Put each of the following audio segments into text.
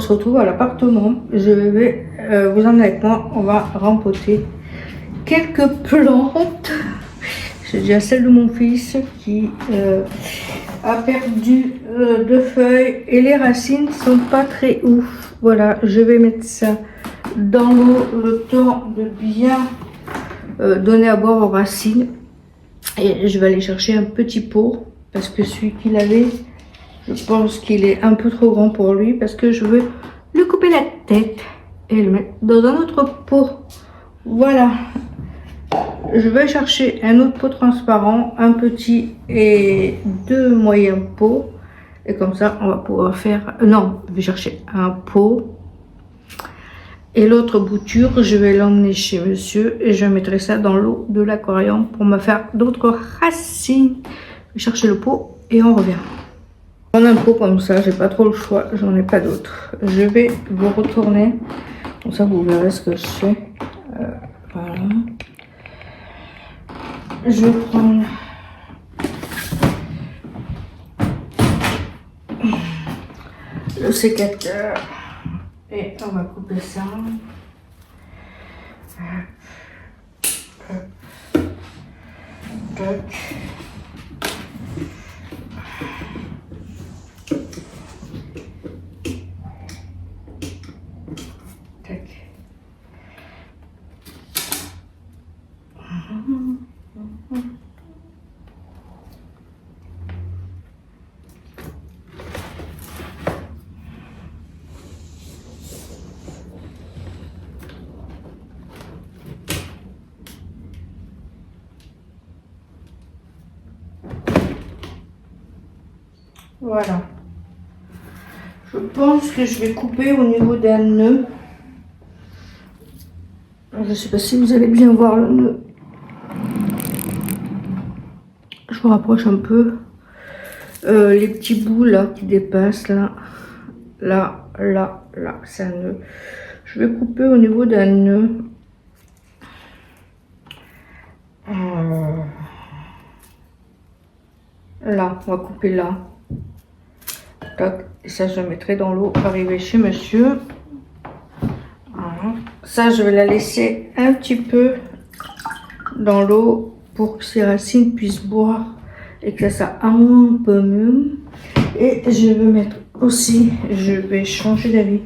on se retrouve à l'appartement. Je vais vous emmener avec moi. On va rempoter quelques plantes. J'ai déjà celle de mon fils qui a perdu 2 feuilles et les racines sont pas très ouf. Voilà, je vais mettre ça dans l'eau le temps de bien donner à boire aux racines. Et je vais aller chercher un petit pot parce que celui qu'il avait, je pense qu'il est un peu trop grand pour lui parce que je veux lui couper la tête et le mettre dans un autre pot. Voilà. Je vais chercher un autre pot transparent, un petit et 2 moyens pots. Et comme ça, on va pouvoir faire... Non, je vais chercher un pot. Et l'autre bouture, je vais l'emmener chez monsieur et je mettrai ça dans l'eau de l'aquarium pour me faire d'autres racines. Je vais chercher le pot et on revient. Prendre un pot comme ça, j'ai pas trop le choix, j'en ai pas d'autre. Je vais vous retourner, comme ça vous verrez ce que je fais. Voilà. Je prends le sécateur et on va couper ça. Voilà. Je pense que je vais couper au niveau d'un nœud. Je ne sais pas si vous allez bien voir le nœud. Je vous rapproche un peu. Les petits bouts là qui dépassent là. Là, c'est un nœud. Je vais couper au niveau d'un nœud. Là, on va couper là. Et ça, je le mettrai dans l'eau arrivé chez monsieur. Voilà. Ça, je vais la laisser un petit peu dans l'eau pour que ses racines puissent boire et que ça un peu mieux. Et je vais mettre aussi, je vais changer d'avis.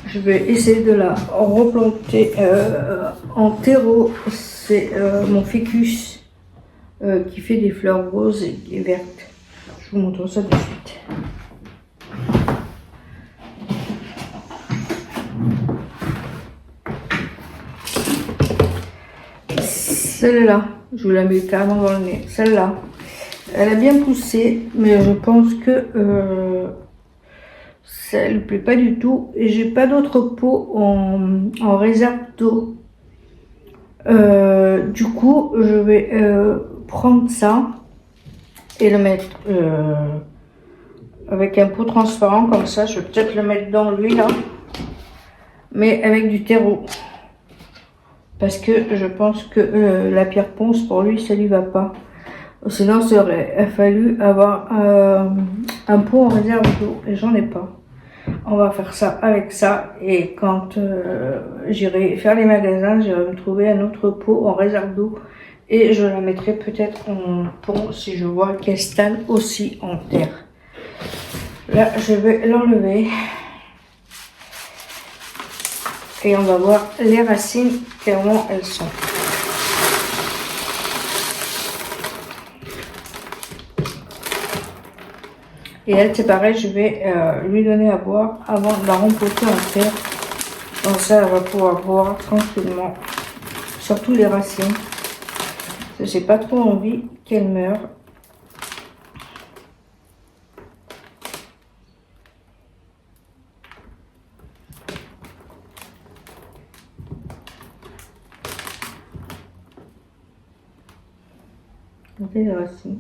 Je vais essayer de la replanter en terreau. C'est mon ficus qui fait des fleurs roses et vertes. Je vous montre ça de suite. Celle-là, je vous la mets carrément dans le nez. Celle-là, elle a bien poussé, mais je pense que ça ne lui plaît pas du tout. Et j'ai pas d'autre pot en réserve d'eau. Du coup, je vais prendre ça et le mettre avec un pot transparent comme ça. Je vais peut-être le mettre dans lui là, mais avec du terreau. Parce que je pense que la pierre ponce, pour lui, ça lui va pas. Sinon, il aurait fallu avoir un pot en réserve d'eau. Et j'en ai pas. On va faire ça avec ça. Et quand j'irai faire les magasins, j'irai me trouver un autre pot en réserve d'eau. Et je la mettrai peut-être en pont si je vois qu'elle stagne aussi en terre. Là, je vais l'enlever. Et on va voir les racines, comment elles sont. Et elle, c'est pareil, je vais lui donner à boire avant de la rempoter en terre. Comme ça, elle va pouvoir boire tranquillement. Surtout les racines. J'ai pas trop envie qu'elle meure. Les racines.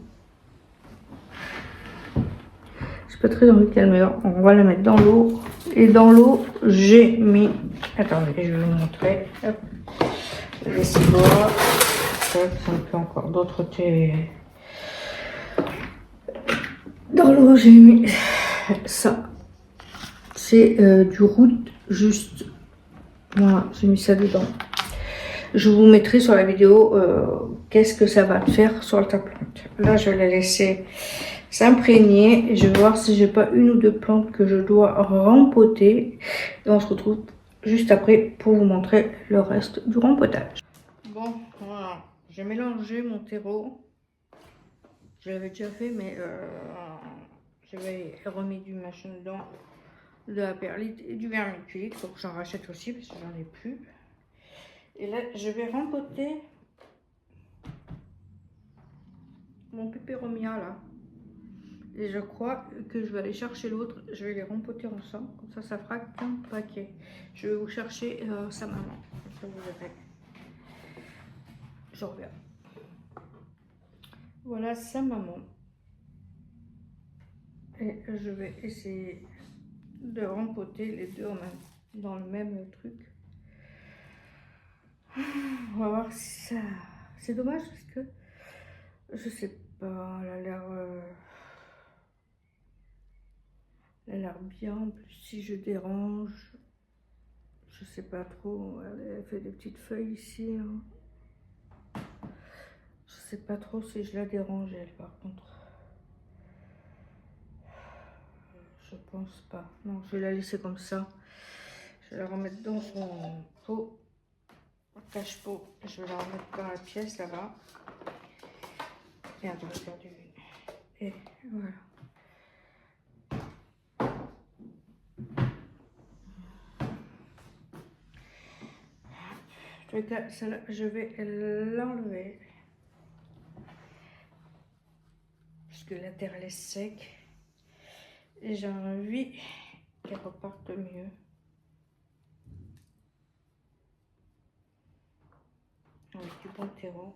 J'ai pas très envie qu'elle meure. On va la mettre dans l'eau. Et dans l'eau, j'ai mis... Attendez, je vais vous montrer. Hop. Je vais essayer de voir. Ça me fait encore d'autres thés. Dans l'eau, j'ai mis ça. c'est du roux juste. Voilà, j'ai mis ça dedans. Je vous mettrai sur la vidéo qu'est-ce que ça va faire sur ta plante. Là, je vais la laisser s'imprégner et je vais voir si j'ai pas une ou deux plantes que je dois rempoter. Et on se retrouve juste après pour vous montrer le reste du rempotage. Bon, voilà, j'ai mélangé mon terreau. Je l'avais déjà fait, mais j'avais remis du machin dedans, de la perlite et du vermiculite. Faut que j'en rachète aussi parce que j'en ai plus. Et là, je vais rempoter mon pépéromia là. Et je crois que je vais aller chercher l'autre. Je vais les rempoter ensemble. Comme ça fera qu'un paquet. Je vais vous chercher sa maman. Ça vous verrez. Je reviens. Voilà sa maman. Et je vais essayer de rempoter les deux en même, dans le même truc. On va voir si ça... C'est dommage parce que... Je sais pas, elle a l'air bien. En plus, si je dérange... Je sais pas trop. Elle fait des petites feuilles ici. Hein. Je sais pas trop si je la dérange, elle, par contre. Je pense pas. Non, je vais la laisser comme ça. Je vais la remettre dans son pot. Cache-pot. Je vais la remettre dans la pièce là-bas. Merde, j'en ai perdu une. Et voilà. En tout cas, celle-là, je vais l'enlever. Puisque la terre elle est sec. Et j'ai envie qu'elle reparte mieux. Avec du bon terreau.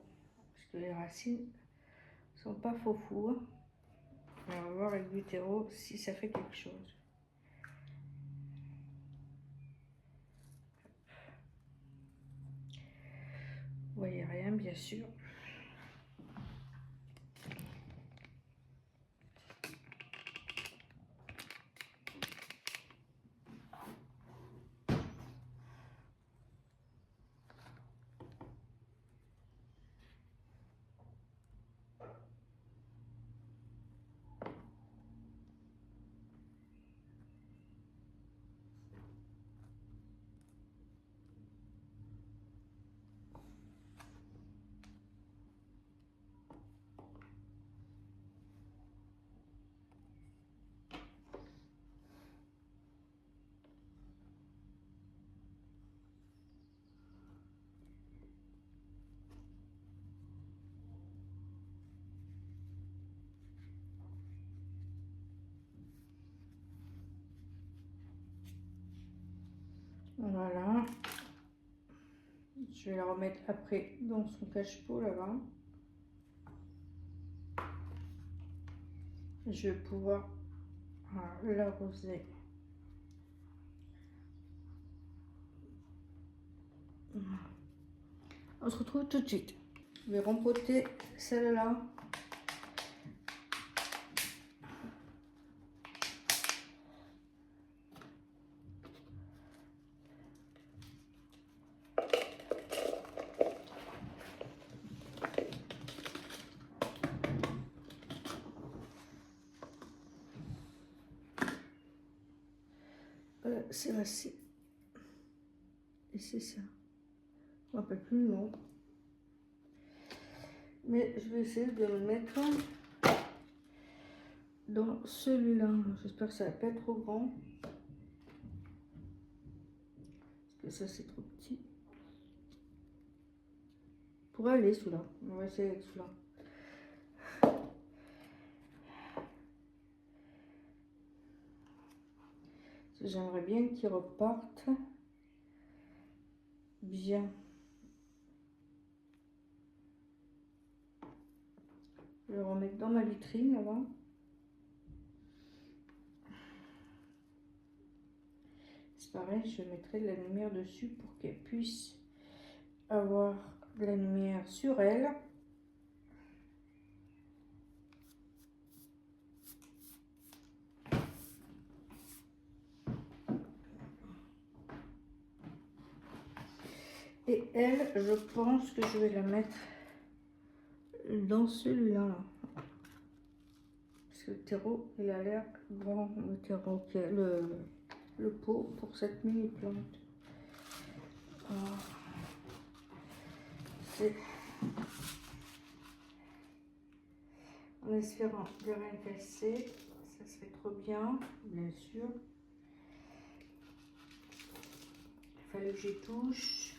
Parce que les racines sont pas faux fous. On va voir avec du terreau si ça fait quelque chose. Vous voyez rien, bien sûr. Voilà. Je vais la remettre après dans son cache-pot là-bas. Je vais pouvoir l'arroser. On se retrouve tout de suite. Je vais rempoter celle-là. C'est là-ci. Et c'est ça. Je ne me rappelle plus le nom. Mais je vais essayer de le mettre dans celui-là. J'espère que ça va pas être trop grand. Parce que ça, c'est trop petit. Pour aller celui-là. On va essayer avec celui-là. J'aimerais bien qu'il reparte bien. Je vais le remettre dans ma vitrine là-bas. C'est pareil, je mettrai de la lumière dessus pour qu'elle puisse avoir de la lumière sur elle. Après, je pense que je vais la mettre dans celui-là. Là. Parce que le terreau, il a l'air grand, le terreau, le pot pour cette mini plante. C'est en espérant de rien casser, ça serait trop bien, bien sûr. Il fallait que j'y touche.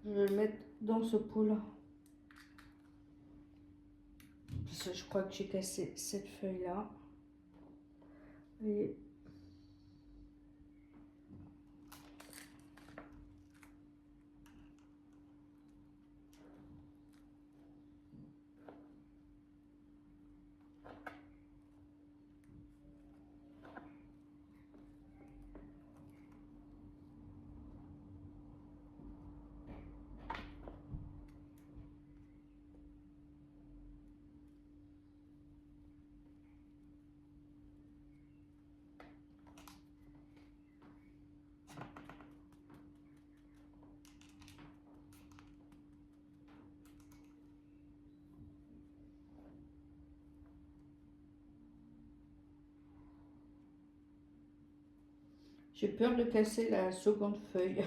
Je vais le mettre dans ce pot-là. Parce que je crois que j'ai cassé cette feuille-là. Et j'ai peur de casser la seconde feuille.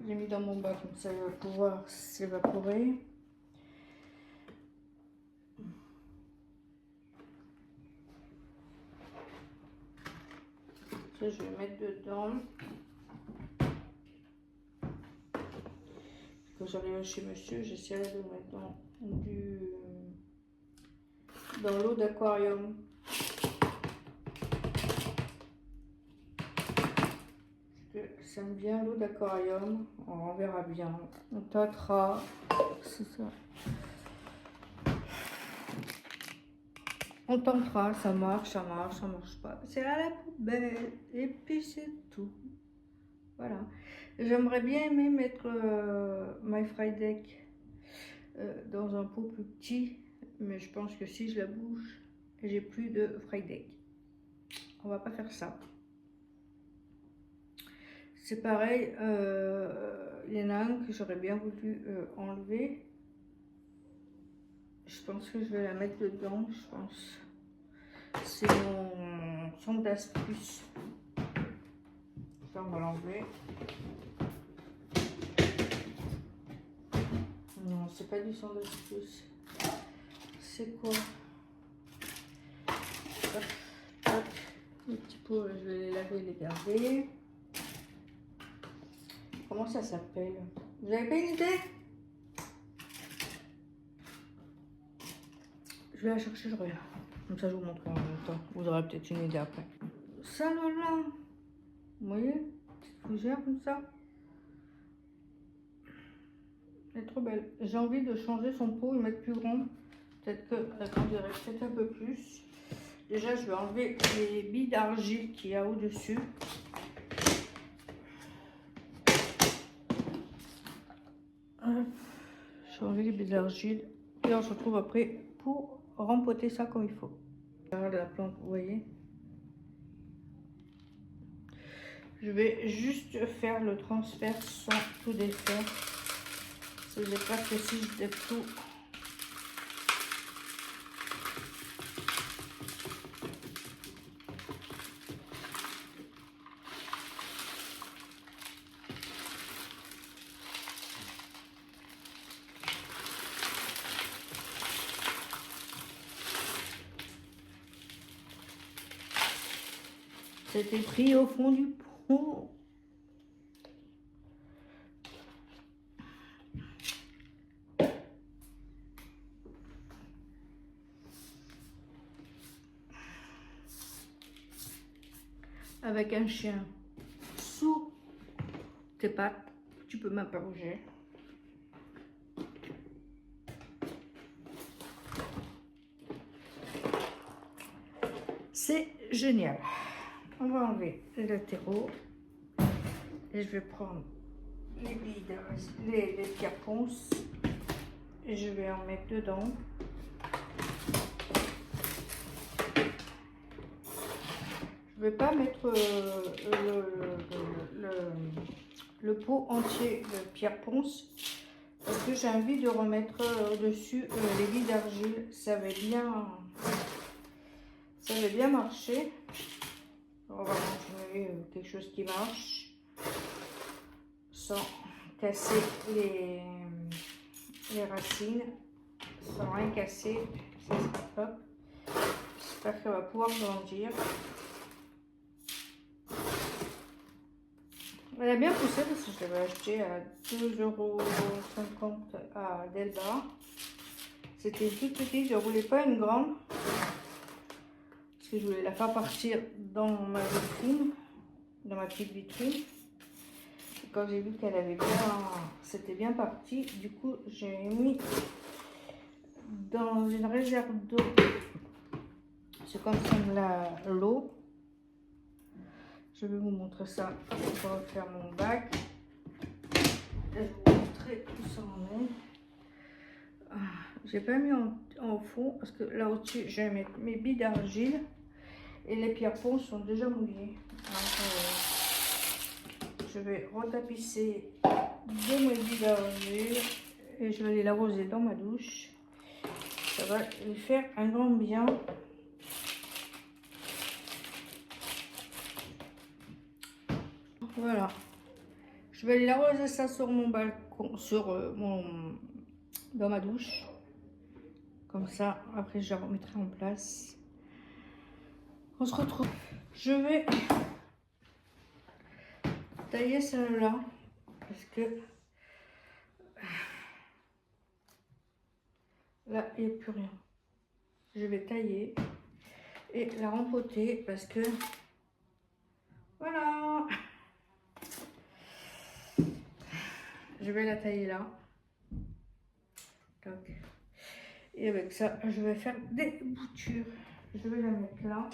Je l'ai mis dans mon bac, comme ça il va pouvoir s'évaporer. Ça, je vais mettre dedans. Quand j'arrive chez monsieur, j'essaierai de mettre dans l'eau d'aquarium. J'aime bien l'eau d'aquarium. On verra bien. On tâtera. C'est ça. On tentera. Ça marche, ça marche pas. C'est à la poubelle. Et puis c'est tout. Voilà. J'aimerais bien aimer mettre My Deck dans un pot plus petit. Mais je pense que si je la bouge, j'ai plus de Deck. On va pas faire ça. C'est pareil, il y en a un que j'aurais bien voulu enlever. Je pense que je vais la mettre dedans, je pense. C'est mon centre d'astuce. Ça, on va l'enlever. Non, c'est pas du centre d'astuce. C'est quoi? Hop, hop. Les petits pots, je vais les laver et les garder. Comment ça s'appelle? Vous avez pas une idée? Je vais la chercher, je reviens. Comme ça, je vous montre en même temps. Vous aurez peut-être une idée après. Ça, là, vous voyez? Petite fougère comme ça. Elle est trop belle. J'ai envie de changer son pot et mettre plus grand. Peut-être qu'elle grandirait peut-être un peu plus. Déjà, je vais enlever les billes d'argile qu'il y a au-dessus. Je vais enlever les billes d'argile. Et on se retrouve après pour rempoter ça comme il faut. Regarde la plante, vous voyez. Je vais juste faire le transfert sans tout défaire. Parce que j'ai peur que si je défais tout, c'était pris au fond du pot. Avec un chien sous tes pattes, tu peux même pas bouger. C'est génial. On va enlever les latéraux. Et je vais prendre les billes, les pierres ponces. Et je vais en mettre dedans. Je ne vais pas mettre le pot entier de pierre ponce parce que j'ai envie de remettre au-dessus les billes d'argile. Ça avait bien marché. On va continuer quelque chose qui marche sans casser les racines, sans rien casser. Ça sera top. J'espère qu'elle va pouvoir grandir. Elle a bien poussé parce que je l'avais acheté à 2,50 € à Delbar. C'était une toute petite, je ne voulais pas une grande. Parce que je voulais la faire partir dans ma vitrine, dans ma petite vitrine. Et quand j'ai vu qu'elle avait bien, c'était bien parti, du coup j'ai mis dans une réserve d'eau. C'est comme ça l'eau. Je vais vous montrer ça pour refaire mon bac. Je vais vous montrer où ça en est. J'ai pas mis en fond parce que là au-dessus, je vais mettre mes billes d'argile et les pierres ponces sont déjà mouillées. Alors, je vais retapisser de mes billes d'argile et je vais les l'arroser dans ma douche. Ça va lui faire un grand bien. Voilà, je vais aller arroser ça sur mon balcon, dans ma douche. Comme ça, après je la remettrai en place. On se retrouve. Je vais tailler celle-là parce que là, il n'y a plus rien. Je vais tailler et la rempoter parce que voilà. Je vais la tailler là. Tac. Et avec ça, je vais faire des boutures. Je vais la mettre là.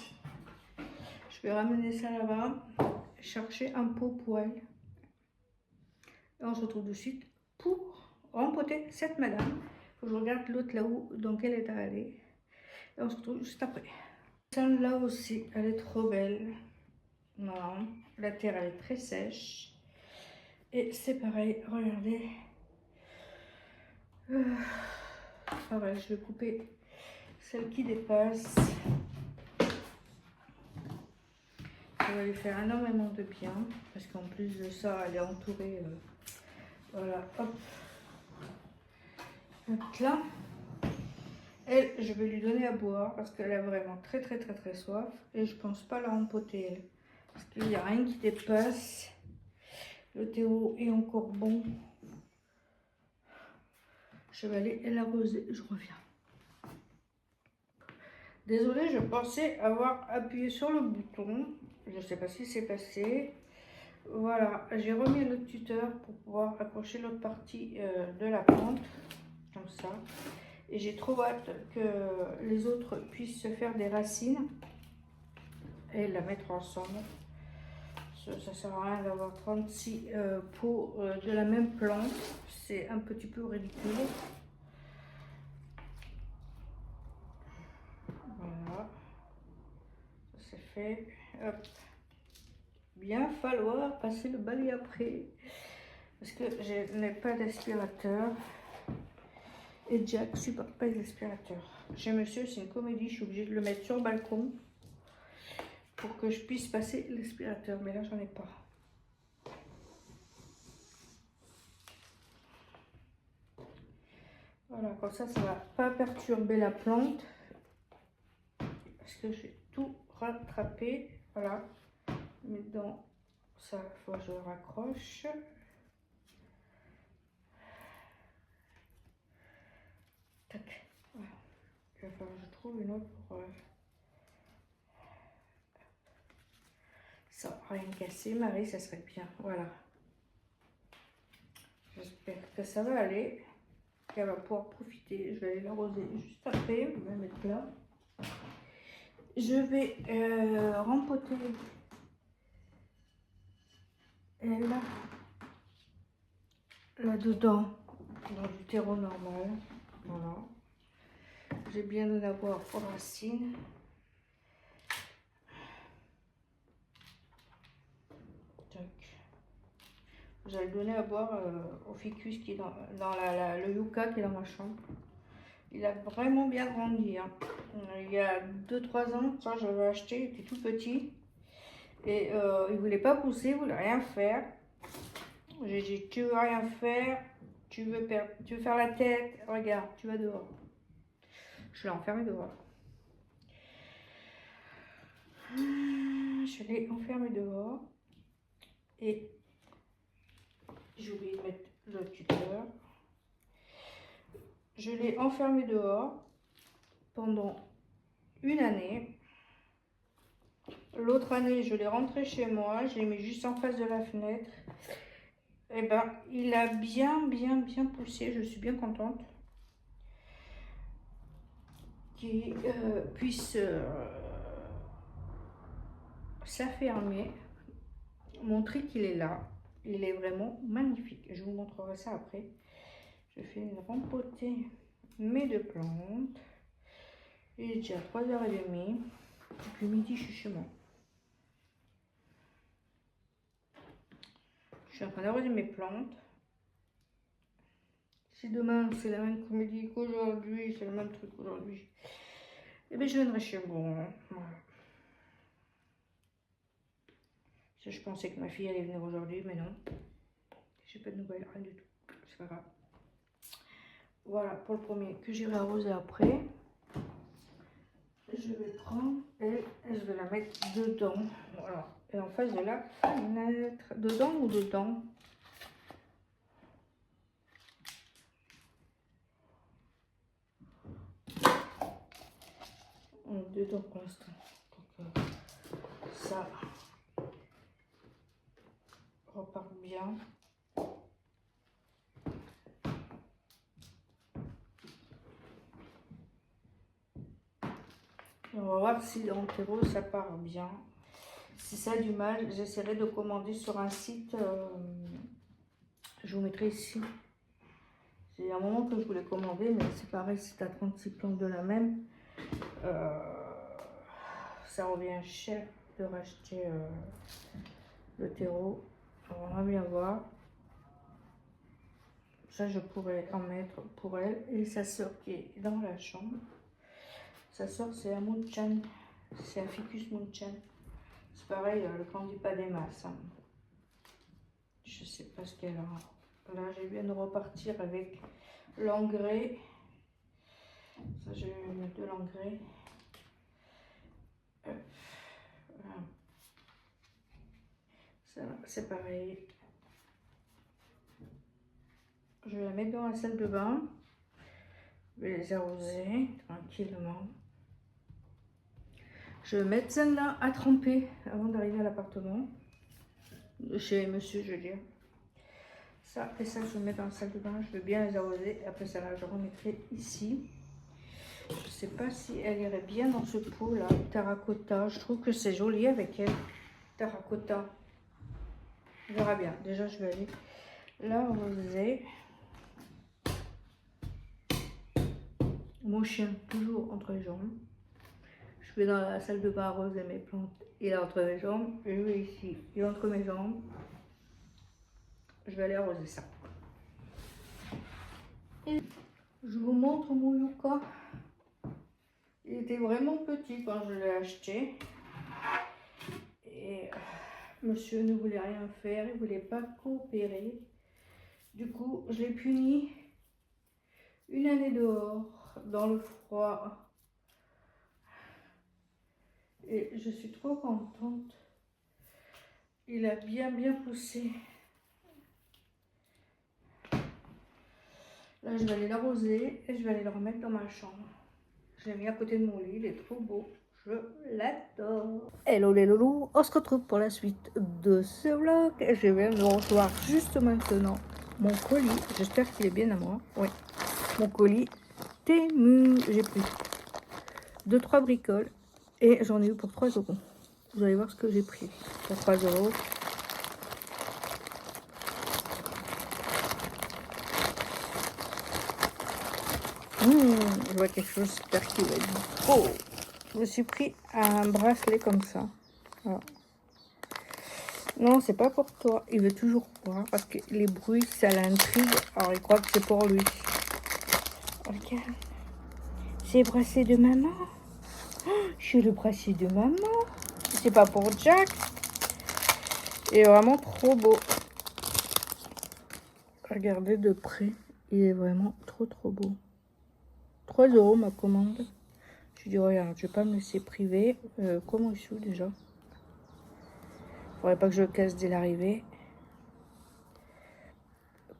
Je vais ramener ça là-bas. Chercher un pot poêle. Et on se retrouve de suite pour rempoter cette madame. Faut que je regarde l'autre là-haut, dans quel état elle est. Et on se retrouve juste après. Celle-là aussi, elle est trop belle. Non, la terre elle est très sèche. Et c'est pareil, regardez. Pareil, je vais couper celle qui dépasse. Ça va lui faire énormément de bien. Parce qu'en plus de ça, elle est entourée. Voilà, hop. Donc là, elle, je vais lui donner à boire parce qu'elle a vraiment très soif. Et je pense pas la rempoter elle. Parce qu'il n'y a rien qui dépasse. Le terreau est encore bon. Je vais aller l'arroser, je reviens. Désolée, je pensais avoir appuyé sur le bouton. Je ne sais pas ce qui s'est passé. Voilà, j'ai remis le tuteur pour pouvoir accrocher l'autre partie de la plante. Comme ça. Et j'ai trop hâte que les autres puissent se faire des racines et la mettre ensemble. Ça ne sert à rien d'avoir 36 pots de la même plante. C'est un petit peu ridicule. Voilà. Ça c'est fait. Hop. Bien falloir passer le balai après. Parce que je n'ai pas d'aspirateur. Et Jack supporte pas les aspirateurs. Chez monsieur, c'est une comédie. Je suis obligée de le mettre sur le balcon pour que je puisse passer l'aspirateur. Mais là, j'en ai pas. Voilà, comme ça va pas perturber la plante. Parce que j'ai tout rattrapé. Voilà. Mais dans ça, il faut que je raccroche. Tac. Voilà. Il va falloir que je trouve une autre pour sans rien casser. Marie, ça serait bien. Voilà. J'espère que ça va aller. Qu'elle va pouvoir profiter. Je vais aller l'arroser juste après. Je vais la mettre là. je vais rempoter elle là-dedans, dans du terreau normal. Voilà. J'ai bien donné à boire aux racines. J'allais donner à boire au ficus qui est dans le yucca qui est dans ma chambre. Il a vraiment bien grandi. Hein. Il y a 2-3 ans, quand je l'avais acheté, il était tout petit. Et il ne voulait pas pousser, il ne voulait rien faire. J'ai dit, tu veux rien faire, tu veux faire la tête, regarde, tu vas dehors. Je l'ai enfermé dehors. Je l'ai enfermé dehors. Et j'ai oublié de mettre le tuteur. Je l'ai enfermé dehors pendant une année. L'autre année, je l'ai rentré chez moi. Je l'ai mis juste en face de la fenêtre. Et ben, il a bien poussé. Je suis bien contente qu'il puisse s'affirmer, montrer qu'il est là. Il est vraiment magnifique. Je vous montrerai ça après. Je fais rempoter mes 2 plantes. Il est déjà 3h30. Depuis midi, je suis chez moi. Je suis en train d'arroser mes plantes. Si demain c'est la même comédie qu'aujourd'hui, c'est le même truc qu'aujourd'hui, et bien je viendrai chez moi. Voilà. Je pensais que ma fille allait venir aujourd'hui, mais non. J'ai pas de nouvelles, rien du tout. C'est pas grave. Voilà pour le premier que j'irai arroser après. Je vais prendre et je vais la mettre dedans. Voilà. Et en face de la fenêtre. Dedans ou dedans? Dedans pour l'instant. Donc ça repart bien. On va voir si en terreau ça part bien. Si ça a du mal, j'essaierai de commander sur un site. Je vous mettrai ici. C'est un moment que je voulais commander, mais c'est pareil, c'est à 36 plantes de la même. Ça revient cher de racheter le terreau. On va bien voir. Ça, je pourrais en mettre pour elle. Et sa soeur qui est dans la chambre. Sa soeur, c'est un Munchan. C'est un ficus Munchan. C'est pareil, elle ne grandit pas des masses. Hein. Je sais pas ce qu'elle a. Là, je viens de repartir avec l'engrais. Ça, je vais mettre de l'engrais. Voilà. Ça, c'est pareil. Je vais la mettre dans la salle de bain. Je vais les arroser tranquillement. Je vais mettre celle-là à tremper avant d'arriver à l'appartement. Chez monsieur, je veux dire. Ça et ça, je vais mettre dans la salle de bain. Je vais bien les arroser. Après ça, là, je remettrai ici. Je ne sais pas si elle irait bien dans ce pot là. Terracotta. Je trouve que c'est joli avec elle. Terracotta. On verra bien. Déjà, je vais aller l'arroser. Mon chien, toujours entre les jambes. Je vais dans la salle de bain arroser mes plantes. Il est entre mes jambes. Je vais ici. Il est entre mes jambes. Je vais aller arroser ça. Et je vous montre mon yucca. Il était vraiment petit quand je l'ai acheté. Et monsieur ne voulait rien faire. Il ne voulait pas coopérer. Du coup, je l'ai puni une année dehors, dans le froid. Et je suis trop contente. Il a bien poussé. Là, je vais aller l'arroser et je vais aller le remettre dans ma chambre. Je l'ai mis à côté de mon lit, il est trop beau. Je l'adore. Hello les loulous, on se retrouve pour la suite de ce vlog. Je viens de recevoir juste maintenant mon colis. J'espère qu'il est bien à moi. Oui, mon colis Temu. J'ai pris 2-3 bricoles. Et j'en ai eu pour 3 euros. Vous allez voir ce que j'ai pris pour 3 euros. Je vois quelque chose super qui va être. Oh, je me suis pris un bracelet comme ça. Voilà. Non, c'est pas pour toi. Il veut toujours voir parce que les bruits, ça l'intrigue. Alors, il croit que c'est pour lui. Regarde. C'est le bracelet de maman. Oh, je suis le bracelet de maman. C'est pas pour Jack. Il est vraiment trop beau. Regardez de près. Il est vraiment trop beau. 3 euros ma commande. Je dis regarde, je vais pas me laisser priver. Comment il sous déjà? Faudrait pas que je le casse dès l'arrivée.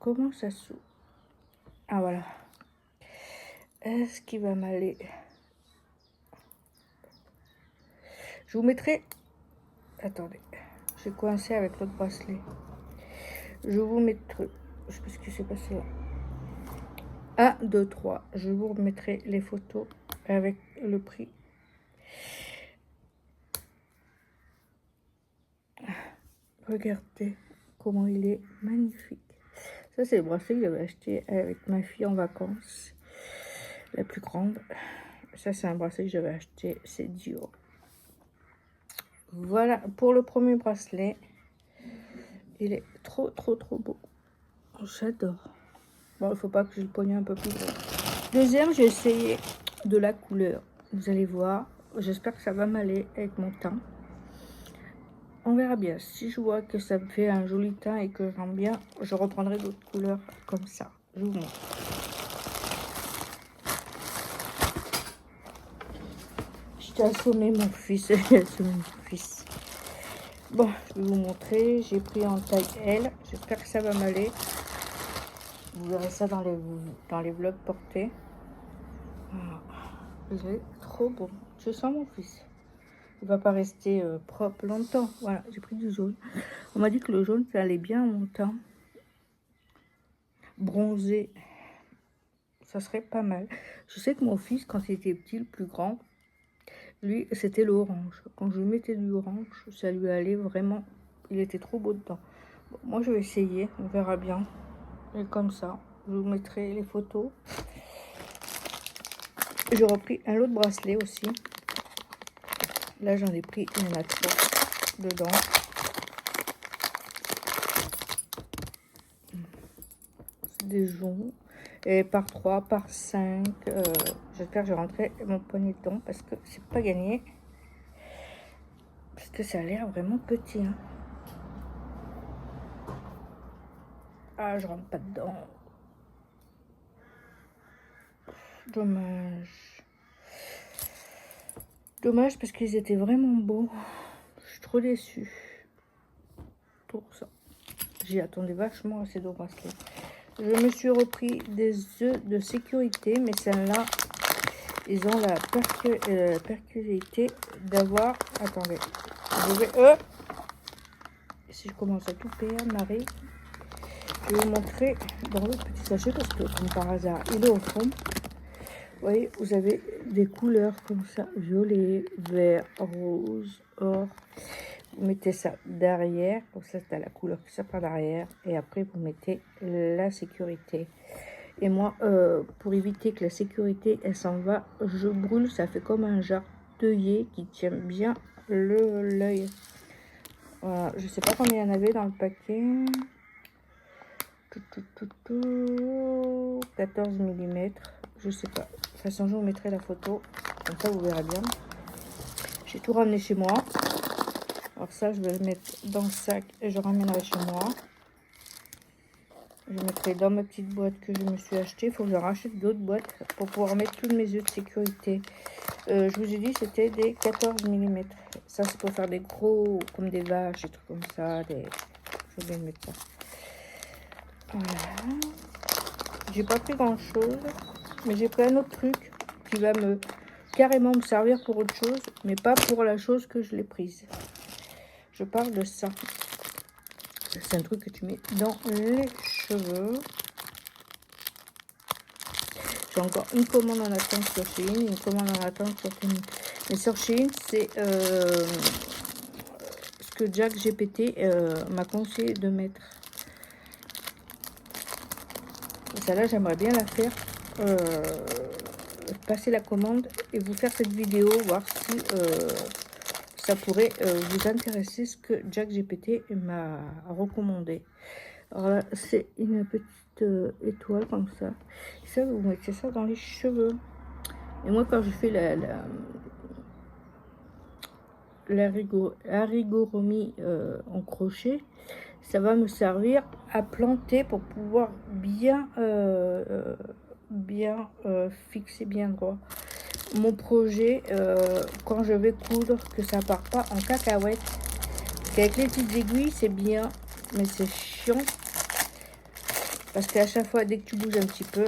Comment ça sous? Ah voilà. Est-ce qu'il va m'aller? Je vous mettrai... Attendez. J'ai coincé avec l'autre bracelet. Je vous mettrai... Je sais pas ce qui s'est passé là. 1, 2, 3. Je vous remettrai les photos avec le prix. Regardez comment il est magnifique. Ça, c'est le bracelet que j'avais acheté avec ma fille en vacances. La plus grande. Ça, c'est un bracelet que j'avais acheté. C'est Dior. Voilà pour le premier bracelet. Il est trop beau. J'adore. Bon, il faut pas que j'ai le poignet un peu plus gros. Deuxième, j'ai essayé de la couleur. Vous allez voir. J'espère que ça va m'aller avec mon teint. On verra bien. Si je vois que ça me fait un joli teint et que j'aime bien, je reprendrai d'autres couleurs comme ça. Je vous montre. J'ai assommé mon fils. J'ai assommé mon fils. Bon, je vais vous montrer. J'ai pris en taille L. J'espère que ça va m'aller. Vous verrez ça dans les vlogs portés. Voilà. Il est trop beau. Je sens mon fils. Il va pas rester propre longtemps. Voilà, j'ai pris du jaune. On m'a dit que le jaune, ça allait bien à mon teint. Bronzé, ça serait pas mal. Je sais que mon fils, quand il était petit, le plus grand, lui, c'était l'orange. Quand je lui mettais du orange, ça lui allait vraiment. Il était trop beau dedans. Bon, moi, je vais essayer. On verra bien. Et comme ça, je vous mettrai les photos. J'ai repris un autre bracelet aussi. Là, j'en ai pris, il y en a trop dedans. C'est des joncs. Et par 3, par 5. J'espère que je rentrerai mon poignet dedans parce que c'est pas gagné. Parce que ça a l'air vraiment petit. Hein. Ah, je rentre pas dedans. Dommage. Dommage parce qu'ils étaient vraiment beaux. Je suis trop déçue. Pour ça. J'y attendais vachement à ces deux bracelets. Je me suis repris des œufs de sécurité. Mais celles-là, ils ont la particularité d'avoir... Attendez. Je vais... si je commence à tout perdre, Marie... Je vais vous montrer dans le petit sachet parce que comme par hasard il est au fond. Vous voyez, vous avez des couleurs comme ça, violet, vert, rose, or. Vous mettez ça derrière, comme ça c'est la couleur que ça part derrière. Et après vous mettez la sécurité. Et moi, pour éviter que la sécurité elle s'en va, je brûle, ça fait comme un jarreteuillet qui tient bien l'œil. Voilà, je sais pas combien il y en avait dans le paquet. 14 mm, je sais pas. De toute façon, je vous mettrai la photo, comme ça vous verrez bien. J'ai tout ramené chez moi. Alors ça, je vais le mettre dans le sac et je ramènerai chez moi. Je mettrai dans ma petite boîte que je me suis acheté. Il faut que je rachète d'autres boîtes pour pouvoir mettre tous mes œufs de sécurité. Je vous ai dit, c'était des 14 mm. Ça, c'est pour faire des gros, comme des vaches, des trucs comme ça. Je vais bien mettre ça. Voilà. J'ai pas pris grand chose, mais j'ai pris un autre truc qui va carrément me servir pour autre chose, mais pas pour la chose que je l'ai prise. Je parle de ça. C'est un truc que tu mets dans les cheveux. J'ai encore une commande en attente sur Shein et une commande en attente sur Temu. Mais sur Shein, c'est ce que Jack GPT m'a conseillé de mettre. Celle-là, j'aimerais bien la faire. Passer la commande et vous faire cette vidéo, voir si ça pourrait vous intéresser, ce que Jack GPT m'a recommandé. Alors là, c'est une petite étoile comme ça. Et ça, vous mettez ça dans les cheveux. Et moi, quand je fais l'harigurumi en crochet, ça va me servir à planter pour pouvoir bien fixer bien droit mon projet quand je vais coudre, que ça part pas en cacahuète. Parce qu'avec les petites aiguilles c'est bien, mais c'est chiant parce qu'à chaque fois dès que tu bouges un petit peu,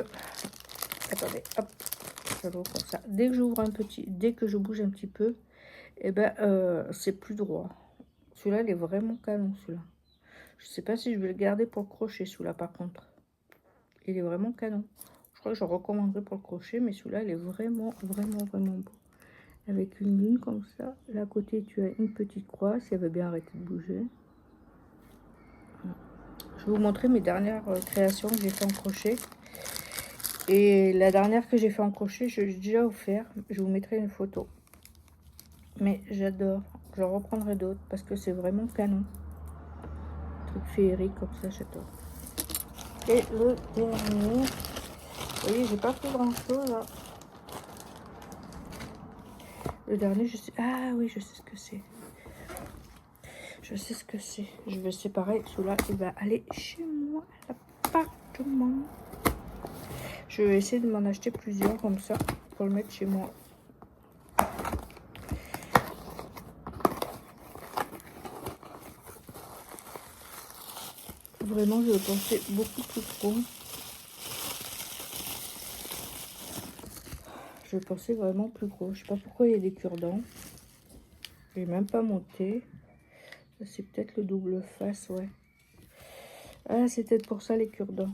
attendez, hop, ça va comme ça. Dès que je bouge un petit peu, et ben c'est plus droit. Celui-là il est vraiment canon, celui-là. Je sais pas si je vais le garder pour le crochet, celui-là par contre. Il est vraiment canon. Je crois que je recommanderais pour le crochet, mais celui-là, il est vraiment beau. Avec une lune comme ça. Là, à côté, tu as une petite croix, si elle veut bien arrêter de bouger. Voilà. Je vais vous montrer mes dernières créations que j'ai fait en crochet. Et la dernière que j'ai fait en crochet, je l'ai déjà offert. Je vous mettrai une photo. Mais j'adore. Je reprendrai d'autres parce que c'est vraiment canon. Truc féerique comme ça, j'adore. Et le dernier, vous voyez, j'ai pas fait grand chose là. Le dernier, je sais. Ah oui, je sais ce que c'est. Je sais ce que c'est. Je vais séparer. Celui-là, il va aller chez moi à l'appartement. Je vais essayer de m'en acheter plusieurs comme ça pour le mettre chez moi. Vraiment, je pensais beaucoup plus gros. Je pensais vraiment plus gros. Je sais pas pourquoi il y a des cure-dents. Je vais même pas monté. C'est peut-être le double face, ouais. Ah, c'est peut-être pour ça les cure-dents.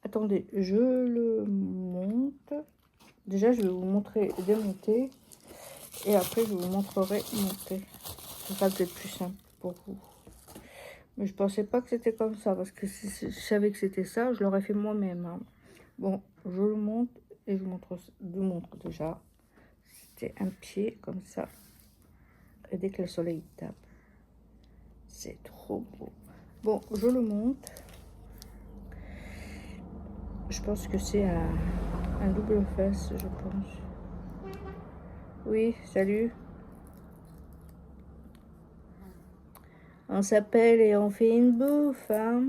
Attendez, je le monte. Déjà, je vais vous montrer démonter. Et après, je vous montrerai monter. Ce sera peut-être plus simple pour vous. Mais je pensais pas que c'était comme ça. Parce que si je savais que c'était ça, je l'aurais fait moi-même. Hein. Bon, je le monte et je vous montre déjà. C'était un pied comme ça. Et dès que le soleil tape, c'est trop beau. Bon, je le monte. Je pense que c'est un double face, je pense. Oui, salut. On s'appelle et on fait une bouffe, hein.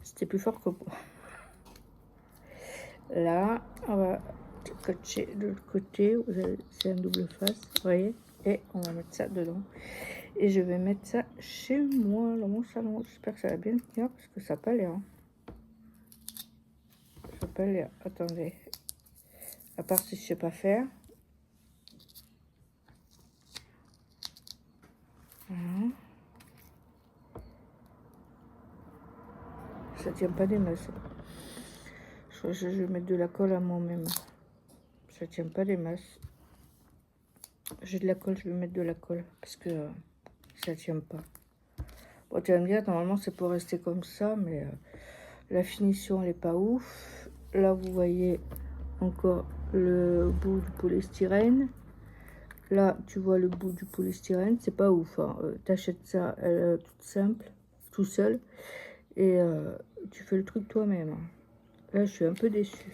C'était plus fort que moi. Là, on va coacher de l'autre côté. C'est un double face, vous voyez. Et on va mettre ça dedans. Et je vais mettre ça chez moi, dans mon salon. J'espère que ça va bien tenir, parce que ça n'a pas l'air. Hein. Ça n'a pas l'air. Attendez. À part si je sais pas faire. Voilà. Ça tient pas des masses. Je vais mettre de la colle à moi-même. Ça tient pas des masses. J'ai de la colle, je vais mettre de la colle. Parce que ça tient pas. Bon, tu vas me dire, normalement c'est pour rester comme ça. Mais la finition elle est pas ouf. Là vous voyez encore le bout du polystyrène. Là tu vois le bout du polystyrène. C'est pas ouf. Hein. T'achètes ça toute simple, tout seul. Et tu fais le truc toi-même. Hein. Là, je suis un peu déçue.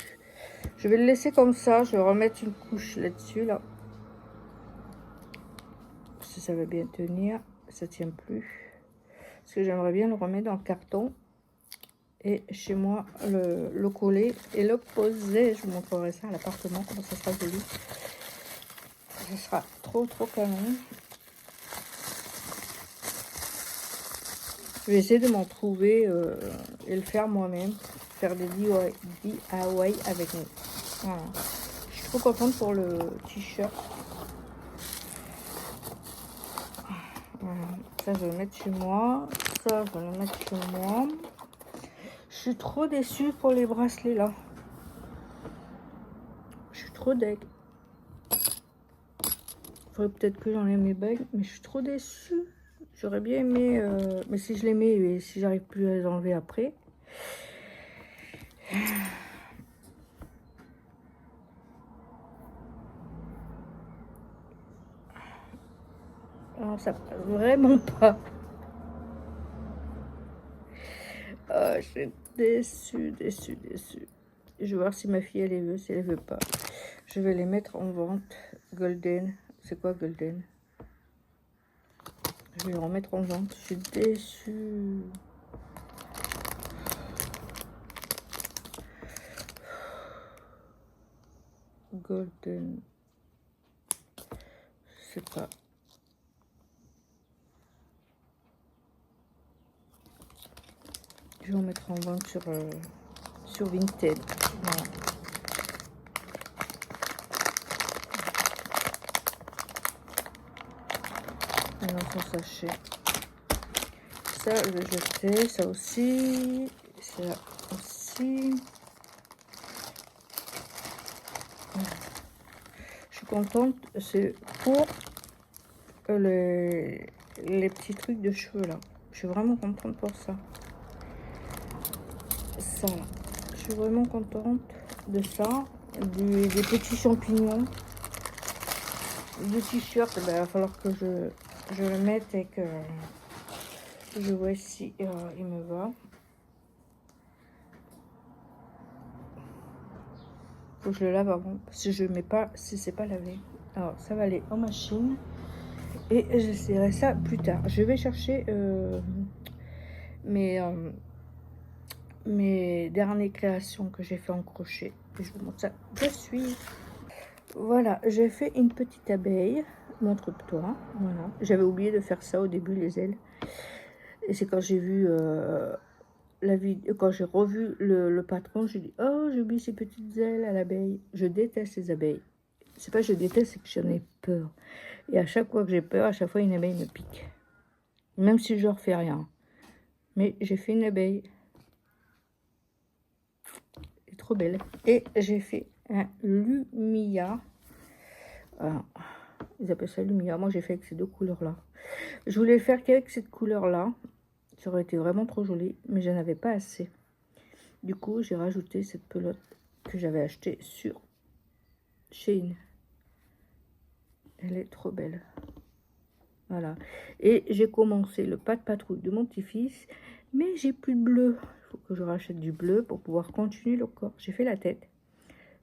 Je vais le laisser comme ça. Je vais remettre une couche là-dessus, là. Parce que ça va bien tenir. Ça tient plus. Parce que j'aimerais bien le remettre dans le carton. Et chez moi, le coller et le poser. Je vous montrerai ça à l'appartement. Comment ça sera joli. Ce sera trop canon. Je vais essayer de m'en trouver et le faire moi-même. Faire des DIY avec nous. Voilà. Je suis trop contente pour le t-shirt. Voilà. Ça, je vais le mettre chez moi. Ça, je vais le mettre chez moi. suis trop déçue pour les bracelets là. Je suis trop deg. Faudrait peut-être que j'enlève mes bagues, mais je suis trop déçue. J'aurais bien aimé, mais si je les mets et si j'arrive plus à les enlever après. Alors ça passe vraiment pas. Oh, je suis déçue. Je vais voir si ma fille elle les veut, si elle veut pas. Je vais les mettre en vente. Golden. C'est quoi Golden? Je vais les remettre en vente. Je suis déçue. Golden. Je sais pas. Je vais en mettre en vente sur Vinted. Voilà. Dans son sachet. Ça, je vais jeter. Ça aussi. Ça aussi. Je suis contente. C'est pour les petits trucs de cheveux là. Je suis vraiment contente pour ça. Ça. Je suis vraiment contente de ça. Des petits champignons. Du t-shirt, il va falloir que je le mette et que je vois si il me va. Faut que je le lave avant, si je mets pas, si c'est pas lavé. Alors ça va aller en machine et j'essaierai ça plus tard. Je vais chercher mes dernières créations que j'ai fait en crochet. Et je vous montre ça de suite. Voilà, j'ai fait une petite abeille. Montre-toi. Voilà. J'avais oublié de faire ça au début, les ailes. Et c'est quand j'ai vu la vidéo, quand j'ai revu le patron, j'ai dit oh, j'ai oublié ces petites ailes à l'abeille. Je déteste les abeilles. C'est pas que je déteste, c'est que j'en ai peur. Et à chaque fois que j'ai peur, à chaque fois une abeille me pique. Même si je ne refais rien. Mais j'ai fait une abeille. Elle est trop belle. Et j'ai fait un Lumia. Ils appellent ça Lumia. Moi, j'ai fait avec ces deux couleurs-là. Je voulais le faire qu'avec cette couleur-là. Ça aurait été vraiment trop joli, mais je n'avais pas assez. Du coup, j'ai rajouté cette pelote que j'avais achetée sur Shein. Elle est trop belle. Voilà. Et j'ai commencé le pas de patrouille de mon petit-fils, mais j'ai plus de bleu. Il faut que je rachète du bleu pour pouvoir continuer le corps. J'ai fait la tête.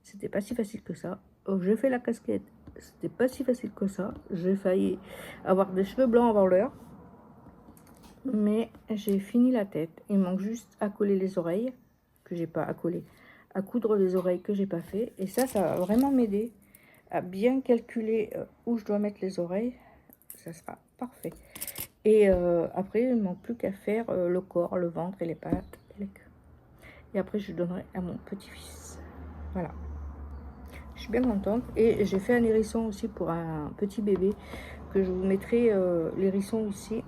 C'était pas si facile que ça. J'ai fait la casquette. C'était pas si facile que ça. J'ai failli avoir des cheveux blancs avant l'heure. Mais j'ai fini la tête. Il manque juste à coller les oreilles, que j'ai pas à coller, à coudre les oreilles que j'ai pas fait. Et ça va vraiment m'aider à bien calculer où je dois mettre les oreilles. Ça sera parfait. Et après, il ne manque plus qu'à faire le corps, le ventre et les pattes et les queues. Et après, je donnerai à mon petit-fils. Voilà. Je suis bien contente. Et j'ai fait un hérisson aussi pour un petit bébé, que je vous mettrai l'hérisson ici.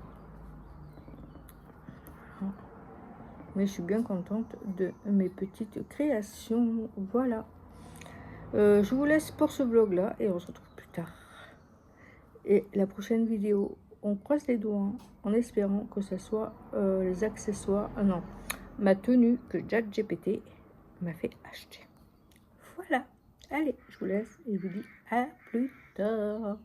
Mais je suis bien contente de mes petites créations. Voilà. Je vous laisse pour ce vlog là et on se retrouve plus tard. Et la prochaine vidéo, on croise les doigts en espérant que ce soit les accessoires. Ah non, ma tenue que ChatGPT m'a fait acheter. Voilà. Allez, je vous laisse et je vous dis à plus tard.